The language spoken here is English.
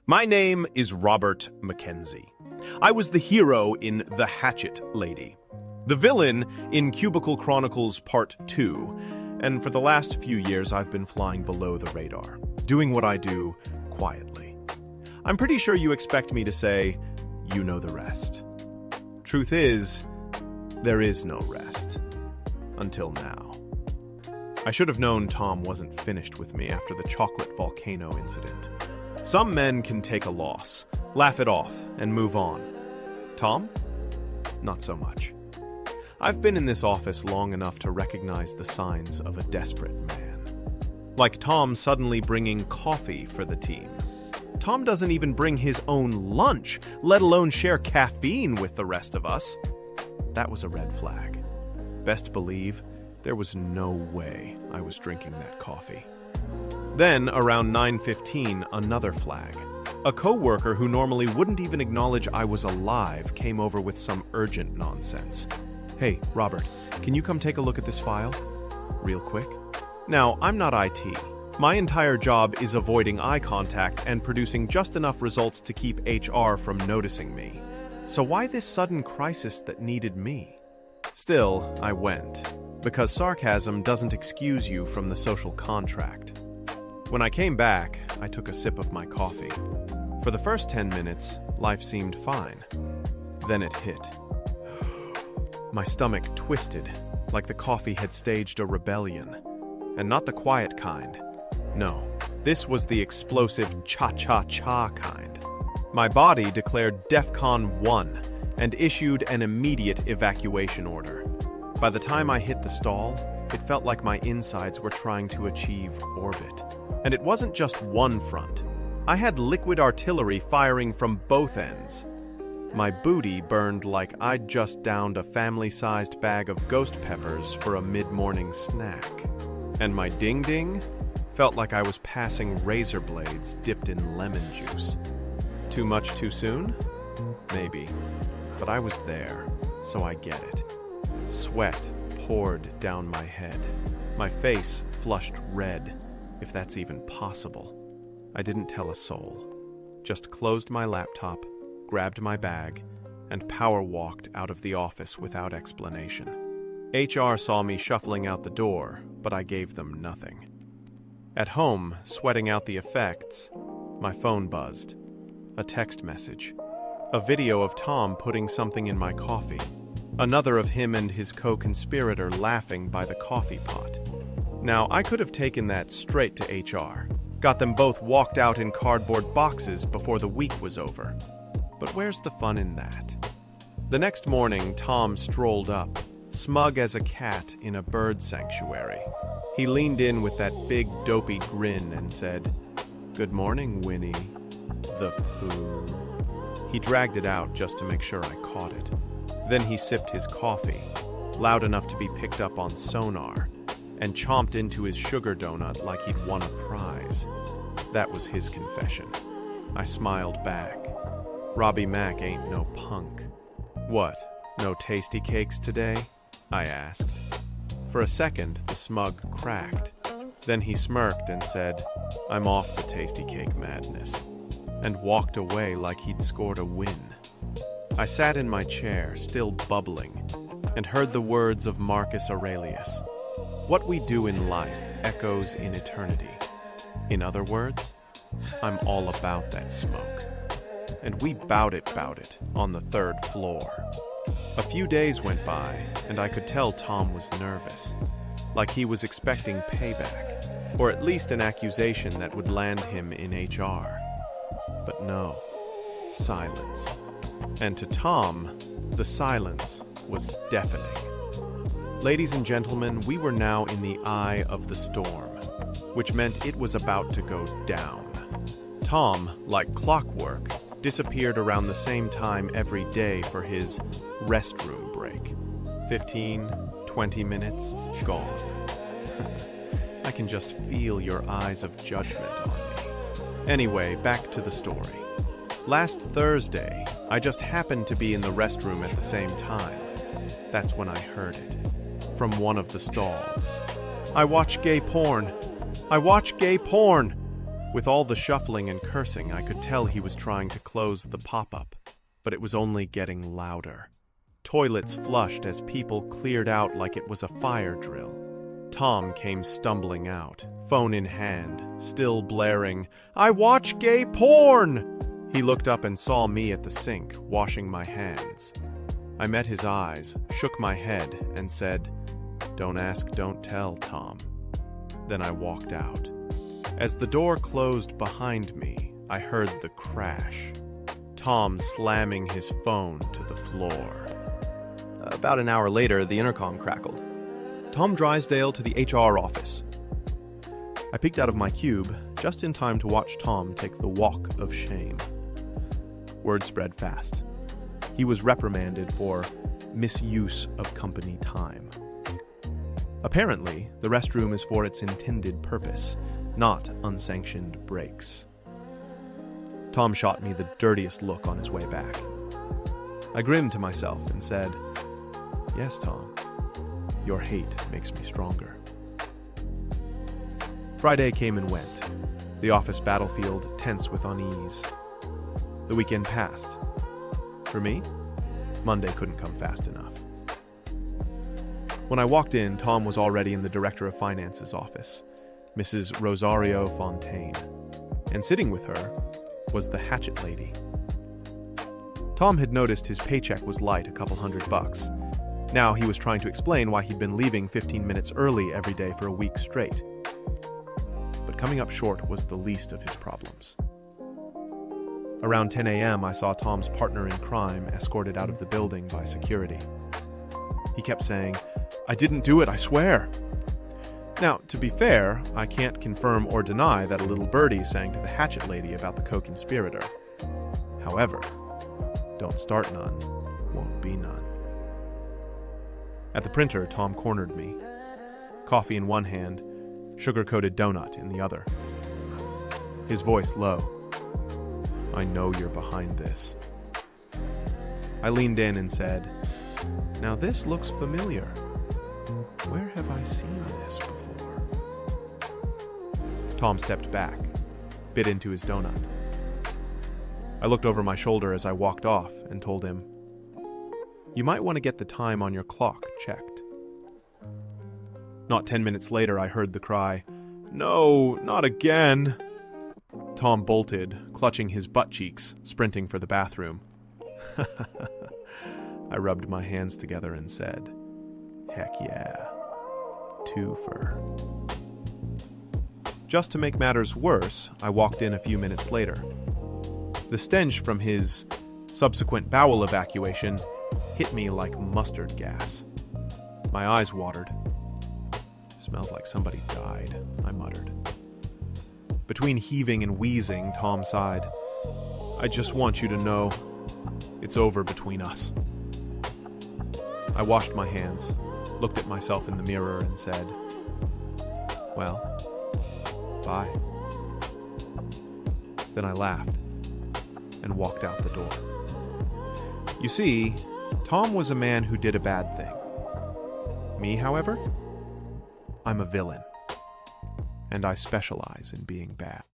My name is Robert McKenzie. I was the hero in The Hatchet Lady, the villain in Cubicle Chronicles Part 2, and for the last few years I've been flying below the radar, doing what I do quietly. I'm pretty sure you expect me to say, you know the rest. Truth is, there is no rest. Until now. I should have known Tom wasn't finished with me after the chocolate volcano incident. Some men can take a loss, laugh it off, and move on. Tom? Not so much. I've been in this office long enough to recognize the signs of a desperate man. Like Tom suddenly bringing coffee for the team. Tom doesn't even bring his own lunch, let alone share caffeine with the rest of us. That was a red flag. Best believe, there was no way I was drinking that coffee. Then, around 9:15, another flag. A co-worker who normally wouldn't even acknowledge I was alive came over with some urgent nonsense. Hey, Robert, can you come take a look at this file? Real quick? Now, I'm not IT. My entire job is avoiding eye contact and producing just enough results to keep HR from noticing me. So why this sudden crisis that needed me? Still, I went, because sarcasm doesn't excuse you from the social contract. When I came back, I took a sip of my coffee. For the first 10 minutes, life seemed fine. Then it hit. My stomach twisted, like the coffee had staged a rebellion. And not the quiet kind. No, this was the explosive cha-cha-cha kind. My body declared DEFCON 1 and issued an immediate evacuation order. By the time I hit the stall, it felt like my insides were trying to achieve orbit. And it wasn't just one front. I had liquid artillery firing from both ends. My booty burned like I'd just downed a family-sized bag of ghost peppers for a mid-morning snack. And my ding-ding felt like I was passing razor blades dipped in lemon juice. Too much too soon? Maybe. But I was there, so I get it. Sweat poured down my head. My face flushed red, if that's even possible. I didn't tell a soul. Just closed my laptop, grabbed my bag, and power walked out of the office without explanation. HR saw me shuffling out the door, but I gave them nothing. At home, sweating out the effects, my phone buzzed. A text message. A video of Tom putting something in my coffee. Another of him and his co-conspirator laughing by the coffee pot. Now, I could have taken that straight to HR. Got them both walked out in cardboard boxes before the week was over. But where's the fun in that? The next morning, Tom strolled up, smug as a cat in a bird sanctuary. He leaned in with that big, dopey grin and said, "Good morning, Winnie the Pooh." He dragged it out just to make sure I caught it. Then he sipped his coffee, loud enough to be picked up on sonar, and chomped into his sugar donut like he'd won a prize. That was his confession. I smiled back. Robbie Mac ain't no punk. What, no tasty cakes today? I asked. For a second, the smug cracked. Then he smirked and said, "I'm off the tasty cake madness," and walked away like he'd scored a win. I sat in my chair, still bubbling, and heard the words of Marcus Aurelius. What we do in life echoes in eternity. In other words, I'm all about that smoke. And we bout it on the 3rd floor. A few days went by, and I could tell Tom was nervous, like he was expecting payback, or at least an accusation that would land him in HR. But no, silence. And to Tom, the silence was deafening. Ladies and gentlemen, we were now in the eye of the storm, which meant it was about to go down. Tom, like clockwork, disappeared around the same time every day for his restroom break. 15, 20 minutes, gone. I can just feel your eyes of judgment on me. Anyway, back to the story. Last Thursday, I just happened to be in the restroom at the same time. That's when I heard it. From one of the stalls. "I watch gay porn. I watch gay porn." With all the shuffling and cursing, I could tell he was trying to close the pop-up, but it was only getting louder. Toilets flushed as people cleared out like it was a fire drill. Tom came stumbling out, phone in hand, still blaring, "I watch gay porn!" He looked up and saw me at the sink, washing my hands. I met his eyes, shook my head, and said, "Don't ask, don't tell, Tom." Then I walked out. As the door closed behind me, I heard the crash. Tom slamming his phone to the floor. About an hour later, the intercom crackled. "Tom Drysdale to the HR office." I peeked out of my cube, just in time to watch Tom take the walk of shame. Word spread fast. He was reprimanded for misuse of company time. Apparently, the restroom is for its intended purpose, not unsanctioned breaks. Tom shot me the dirtiest look on his way back. I grinned to myself and said, "Yes, Tom, your hate makes me stronger." Friday came and went, the office battlefield tense with unease. The weekend passed. For me, Monday couldn't come fast enough. When I walked in, Tom was already in the Director of Finance's office, Mrs. Rosario Fontaine, and sitting with her was the Hatchet Lady. Tom had noticed his paycheck was light, a couple $100. Now he was trying to explain why he'd been leaving 15 minutes early every day for a week straight. But coming up short was the least of his problems. Around 10 a.m., I saw Tom's partner in crime escorted out of the building by security. He kept saying, "I didn't do it, I swear." Now, to be fair, I can't confirm or deny that a little birdie sang to the Hatchet Lady about the co-conspirator. However, don't start none, won't be none. At the printer, Tom cornered me. Coffee in one hand, sugar-coated donut in the other. His voice low. "I know you're behind this." I leaned in and said, "Now this looks familiar. Where have I seen this before?" Tom stepped back, bit into his donut. I looked over my shoulder as I walked off and told him, "You might want to get the time on your clock checked." Not 10 minutes later, I heard the cry, "No, not again!" Tom bolted, clutching his butt cheeks, sprinting for the bathroom. I rubbed my hands together and said, "Heck yeah. Twofer." Just to make matters worse, I walked in a few minutes later. The stench from his subsequent bowel evacuation hit me like mustard gas. My eyes watered. "Smells like somebody died," I muttered. Between heaving and wheezing, Tom sighed, "I just want you to know, it's over between us." I washed my hands, looked at myself in the mirror and said, "Well, bye." Then I laughed and walked out the door. You see, Tom was a man who did a bad thing. Me, however, I'm a villain, and I specialize in being bad.